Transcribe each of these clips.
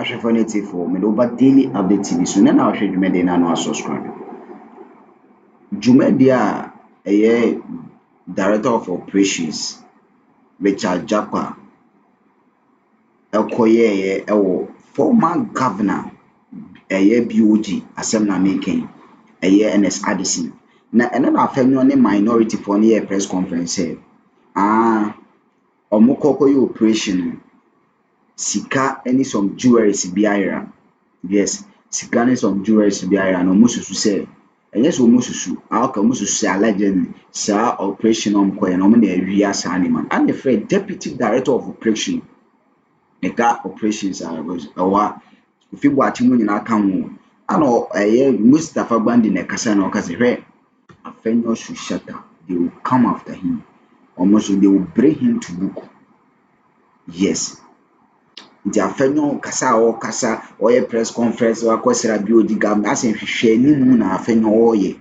Afenyo for me over daily update TV so na na hwe dwumade na no subscribe. Dwumade a director of operations Richard Japa Okoye former governor BOG asem na making NS Addison na na Afenyo ne minority for ne press conference omokokoye operation sika any some jewelries biara. Yes, sika any some jewelries biara no mususu say enye so mususu aka mususu say allegedly sa operation omkoye no na awia sa animal and the friend deputy director of operation eka operations awa fibu atimu nyina aka ho ano Mustafa Bandi na kasa na okase hwe Afenyo should shut up. They will come after him. Almost they will bring him to book. Yes. The Afenyo kasa or press conference or kwesera BOD government as in hwehwe ni mu na Afenyo oye.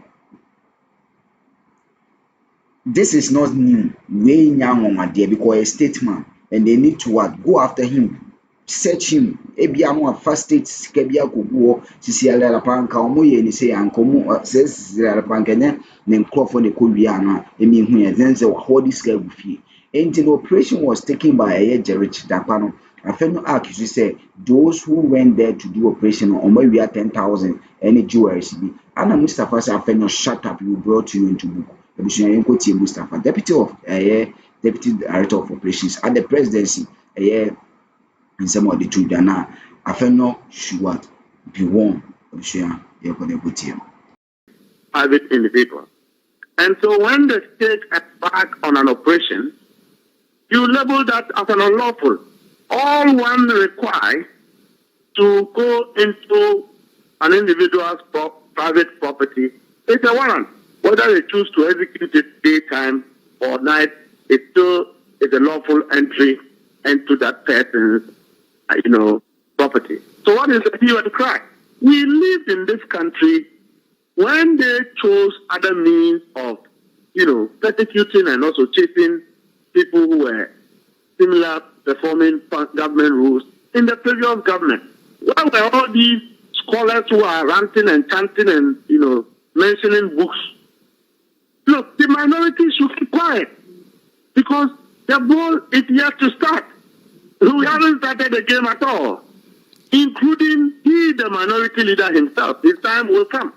This is not new. We nyang there because a statement and they need to what? Go after him. Search him. Ebia no first state sikabia koguo sisiala la panka omoye ni say ankomu says la panka ne nkrofo ne kowia no emi hu ye zenze wa hodi ska gufie. The operation was taken by a Jerich Dapano. Afenyo accused say those who went there to do operation on my 10,000 any jewelries be. Anna Mustafa say Afenyo shut up, you brought you into book. Mustafa, deputy director of operations at the presidency, in some of the two dana. Afenyo should what be warned. Private individual. And so when the state embark on an operation, you label that as an unlawful. All one requires to go into an individual's private property is a warrant. Whether they choose to execute it daytime or night, it still is a lawful entry into that person's, property. So what is the hue and cry? We lived in this country when they chose other means of, persecuting and also chasing people who were similar performing government rules in the previous government. Where were all these scholars who are ranting and chanting and, mentioning books? Look, the minority should keep quiet because the ball is yet to start. We haven't started the game at all, including the minority leader himself. His time will come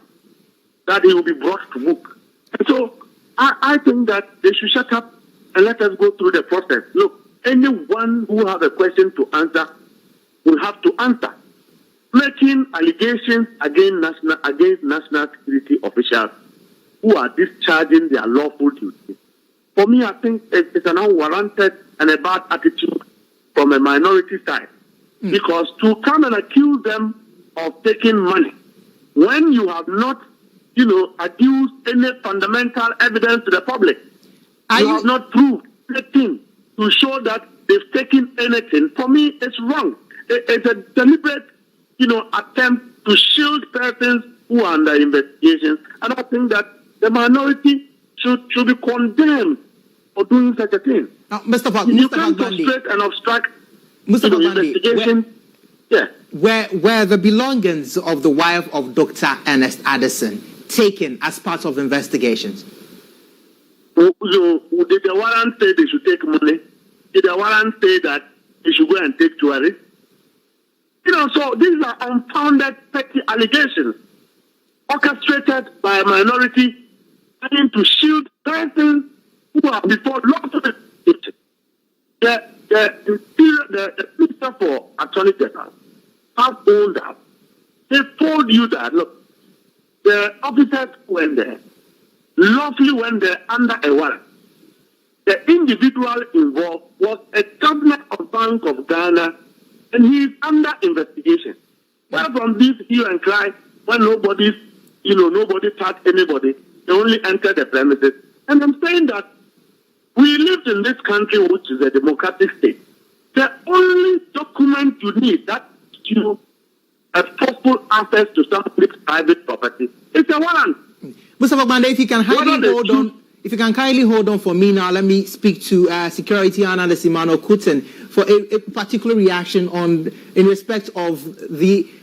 that he will be brought to book. And so I think that they should shut up and let us go through the process. Look, anyone who has a question to answer will have to answer. Making allegations against national security officials who are discharging their lawful duties. For me, I think it's an unwarranted and a bad attitude from a minority side. Because to come and accuse them of taking money when you have not, adduced any fundamental evidence to the public. You have not proved anything to show that they've taken anything. For me, it's wrong. It's a deliberate, attempt to shield persons who are under investigation. And I think that the minority should be condemned for doing such a thing. You can't frustrate and obstruct investigation. Were the belongings of the wife of Dr. Ernest Addison taken as part of investigations? Did the warrant say they should take money? Did the warrant say that they should go and take jewelry? So these are unfounded petty allegations orchestrated by a minority trying to shield persons who are before lawful justice. The Minister for Attorney General have owned up. They told you that, look, the officers went there, lawfully went there under a warrant. The individual involved was a governor of Bank of Ghana, and he is under investigation. Where from this hue and cry, when nobody touched anybody, they only entered the premises. And I'm saying that we lived in this country, which is a democratic state. The only document you need that you have forceful access to somebody's private property is a warrant. Mustafa Bande, if you can If you can kindly hold on for me now, let me speak to security analyst Emmanuel Kutin for a particular reaction in respect of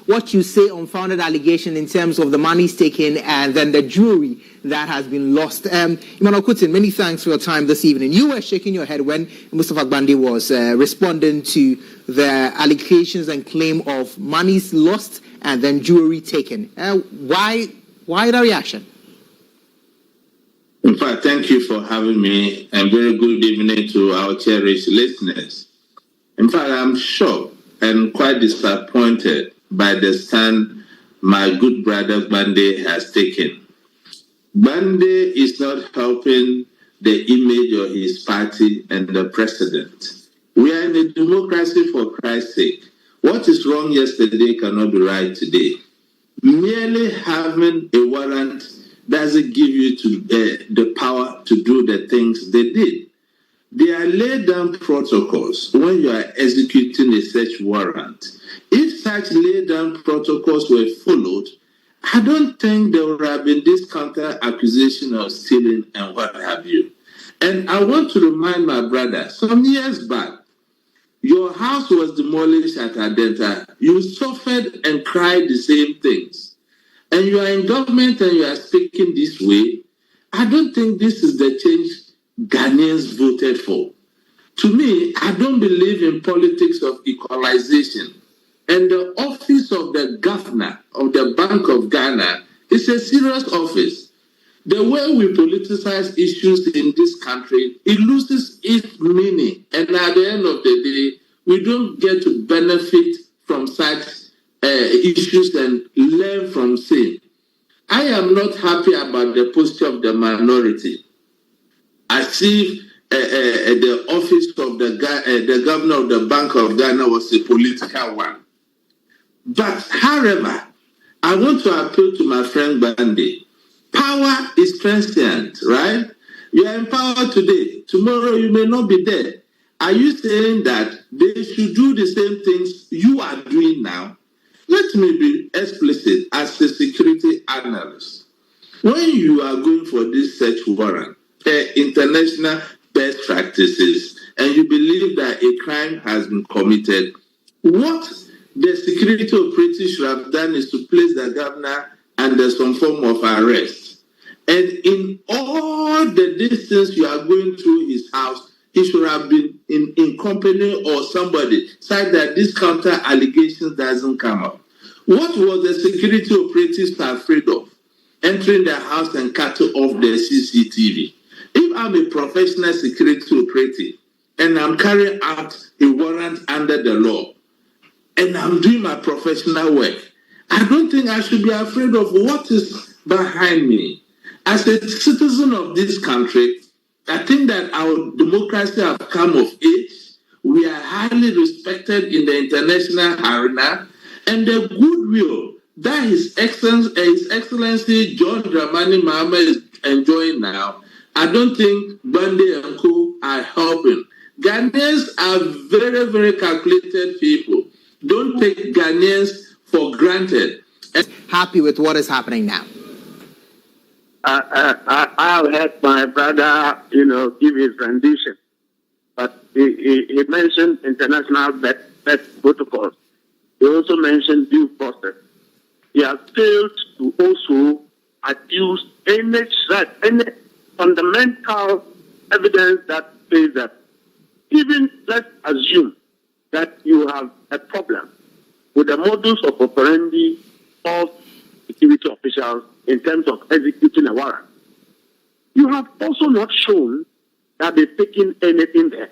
what you say unfounded allegation in terms of the monies taken and then the jewelry that has been lost. Emmanuel Kutin, many thanks for your time this evening. You were shaking your head when Mustafa Gbande was responding to the allegations and claim of monies lost and then jewelry taken. Why the reaction? In fact, thank you for having me, and very good evening to our cherished listeners. In fact, I'm shocked and quite disappointed by the stand my good brother Gbande has taken. Gbande is not helping the image of his party and the president. We are in a democracy, for Christ's sake. What is wrong yesterday cannot be right today. Merely having a warrant doesn't give you the power to do the things they did. They are laid down protocols when you are executing a search warrant. If such laid down protocols were followed, I don't think there would have been this counter accusation of stealing and what have you. And I want to remind my brother, some years back, your house was demolished at Adenta. You suffered and cried the same things. And you are in government and you are speaking this way. I don't think this is the change Ghanaians voted for. To me, I don't believe in politics of equalization. And the office of the governor of the Bank of Ghana is a serious office. The way we politicize issues in this country, it loses its meaning. And at the end of the day, we don't get to benefit from such issues and learn from same. I am not happy about the posture of the minority. I see the office of the governor of the Bank of Ghana was a political one. But however, I want to appeal to my friend Gbande. Power is transient, right? You are in power today. Tomorrow you may not be there. Are you saying that they should do the same things you are doing now? Let me be explicit as a security analyst. When you are going for this search warrant, international best practices, and you believe that a crime has been committed, what the security operatives should have done is to place the governor under some form of arrest. And in all the distance you are going through his house, he should have been in company or somebody, such that this counter allegations doesn't come up. What was the security operatives afraid of? Entering the house and cutting off the CCTV. If I'm a professional security operative and I'm carrying out a warrant under the law and I'm doing my professional work, I don't think I should be afraid of what is behind me. As a citizen of this country, I think that our democracy has come of age. We are highly respected in the international arena, and the goodwill that His Excellency John Dramani Mahama is enjoying now, I don't think Gbande and Co. are helping. Ghanaians are very, very calculated people. Don't take Ghanaians for granted. Happy with what is happening now? I've heard my brother, give his rendition, but he mentioned international best protocols. He also mentioned due process. He has failed to also adduce any fundamental evidence that says that even let's assume that you have a problem with the modus of operandi of security officials in terms of executing a warrant. You have also not shown that they've taken anything there.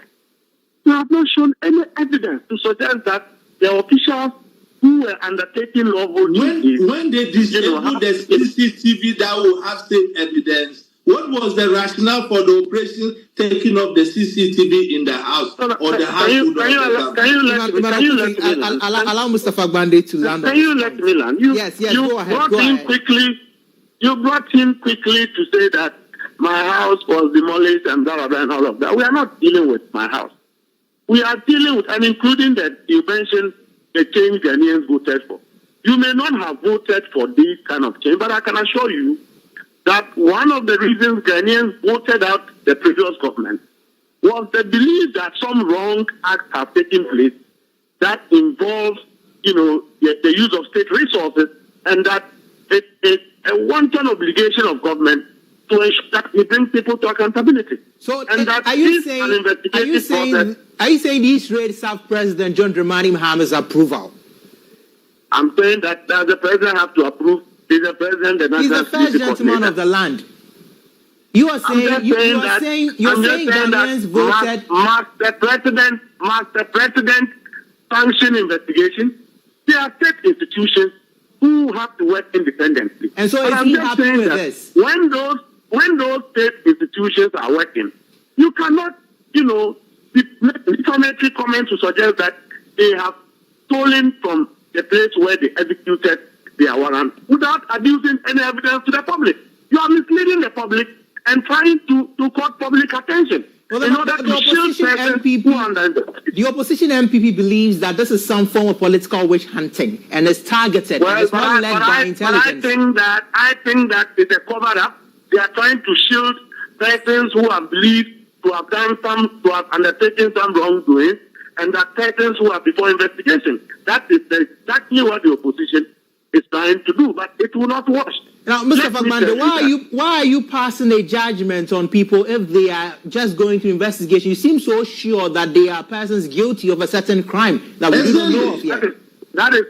You have not shown any evidence to suggest that the officials who were undertaking lawful duties... When they disabled the CCTV that will have same evidence, what was the rationale for the operation taking up the CCTV in the house or the house? Allow Mustafa Gbande to land. Can you let me land? Yes, go ahead. You brought him quickly to say that my house was demolished and blah, blah, blah, and all of that. We are not dealing with my house. We are dealing with, and including that you mentioned the change Ghanaians voted for. You may not have voted for this kind of change, but I can assure you that one of the reasons Ghanaians voted out the previous government was the belief that some wrong acts have taken place that involves, the use of state resources, and that it's a wanton obligation of government to ensure that we bring people to accountability. So, and that are you saying these raids have President John Dramani Mahama's approval? I'm saying that the president has to approve. He's the president. He's the first gentleman of the land. You are saying Ghanaians voted. Must the president sanction investigation? There are state institutions who have to work independently. And so, is he happy with this? When those state institutions are working, you cannot, make defamatory comments to suggest that they have stolen from the place where they executed their warrant without adducing any evidence to the public. You are misleading the public and trying to court public attention. Well, the opposition MPP believes that this is some form of political witch hunting and is targeted and is not led by intelligence. I think that it's a cover-up. They are trying to shield persons who are believed to have undertaken some wrongdoing, and that persons who are before investigation. That is exactly what the opposition is trying to do, but it will not wash. Now, Mr. Fagbande, why are you passing a judgment on people if they are just going through investigation? You seem so sure that they are persons guilty of a certain crime that we don't know of yet. That is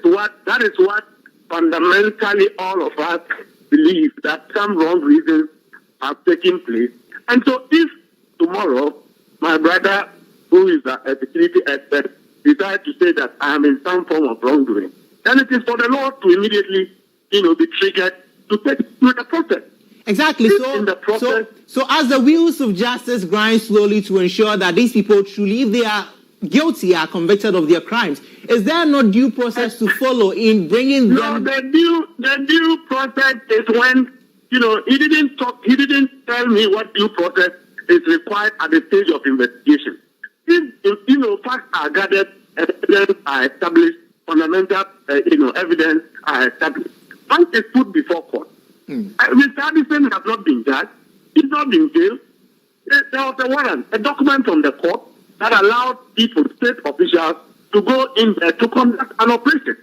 what fundamentally all of us believe, that some wrong reasons have taken place. And so if tomorrow my brother, who is a security expert, decides to say that I am in some form of wrongdoing, then it is for the law to immediately, be triggered to take through the process. Exactly. So as the wheels of justice grind slowly to ensure that these people truly, if they are guilty, are convicted of their crimes, is there no due process to follow in bringing them? No, the due process is when, he didn't tell me what due process is required at the stage of investigation. If facts are gathered, evidence are established, fundamental, evidence are established. Once it's put before court, Mr. Addison has not been judged, he's not been jailed. There was a warrant, a document from the court that allowed people, state officials, to go in there to conduct an operation.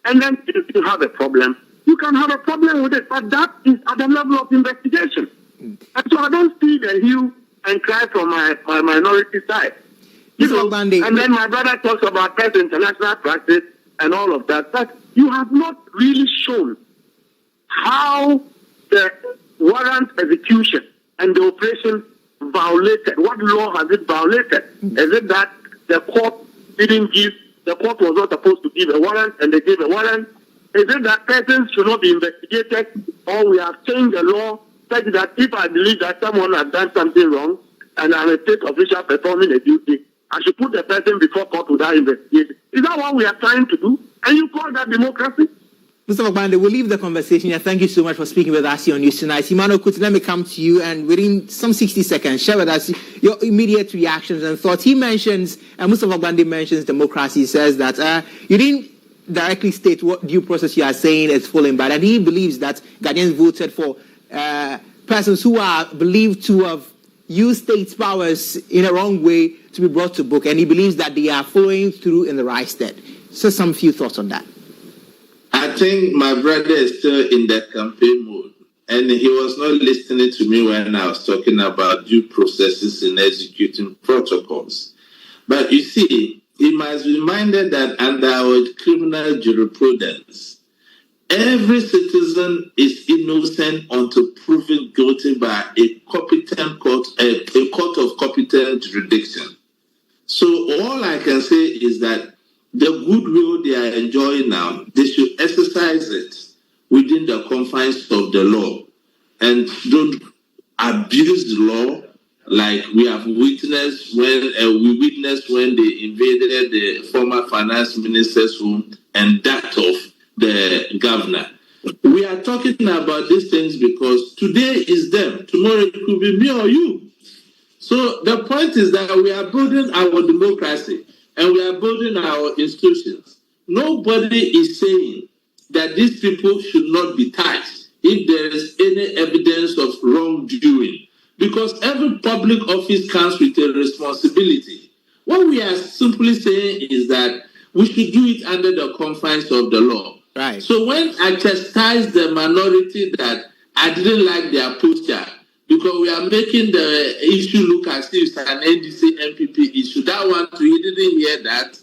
And then if you have a problem, you can have a problem with it, but that is at the level of investigation. And so I don't see the hue and cry from my minority side. And then my brother talks about best international practice and all of that. But you have not really shown how the warrant execution and the operation violated. What law has it violated? Is it that the court was not supposed to give a warrant and they gave a warrant? Is it that persons should not be investigated, or we have changed the law such that if I believe that someone has done something wrong and I'm a state official performing a duty, I should put the person before court without investigation? Is that what we are trying to do? And you call that democracy? Mr. Fagbande, we'll leave the conversation here. Thank you so much for speaking with us here on Newz Tonight. Emmanuel Kuti, let me come to you, and within some 60 seconds, share with us your immediate reactions and thoughts. He mentions, and Mr. Fagbande mentions democracy. He says that you didn't directly state what due process you are saying is falling bad, and he believes that Ghanaians voted for persons who are believed to have used state powers in a wrong way to be brought to book, and he believes that they are following through in the right stead. So some few thoughts on that. I think my brother is still in the campaign mode, and he was not listening to me when I was talking about due processes in executing protocols. But you see, he must be reminded that under our criminal jurisprudence, every citizen is innocent until proven guilty by a competent court, a court of competent jurisdiction. So all I can say is that the goodwill they are enjoying now, they should exercise it within the confines of the law and don't abuse the law like we have witnessed when they invaded the former finance minister's home and that of the governor. We are talking about these things because today is them, tomorrow it could be me or you. So the point is that we are building our democracy and we are building our institutions. Nobody is saying that these people should not be touched if there is any evidence of wrongdoing, because every public office comes with a responsibility. What we are simply saying is that we should do it under the confines of the law. Right. So when I chastise the minority that I didn't like their posture, because we are making the issue look as if it's an NDC MPP issue. That one, you didn't hear that.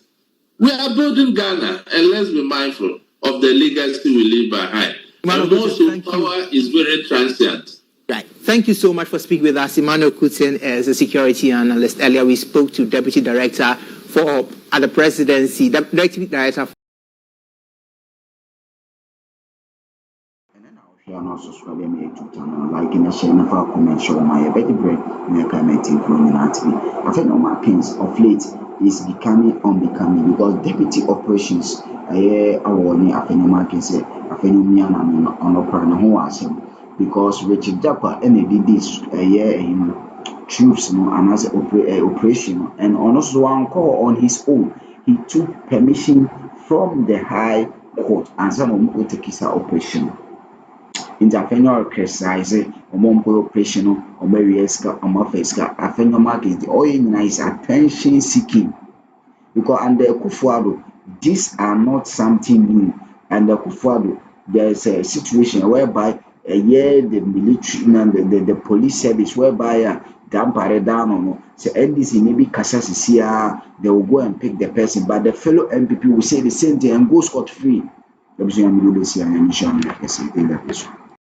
We are building Ghana, and let's be mindful of the legacy we leave behind. And also, power is very transient. Right. Thank you so much for speaking with us. Emmanuel Kuten is a security analyst. Earlier, we spoke to Deputy Director at the Presidency, Deputy Director. Like in a shame of our comment show my better break, Afenyo Markins of late is becoming unbecoming because deputy operations Afenyo Markins Afenyo Miana on Oprah who was him because Richard Japa and this troops and as operation and also one call on his own. He took permission from the High Court and some of the Kesa operation. In the Afenyo criticize operation Afenyo Markins the oil is attention seeking because under Kufuado these are not something new. Under Kufuado there's a situation whereby the military and the police service whereby so NDC maybe Kasasi they will go and pick the person, but the fellow MPP will say the same thing and go scot free.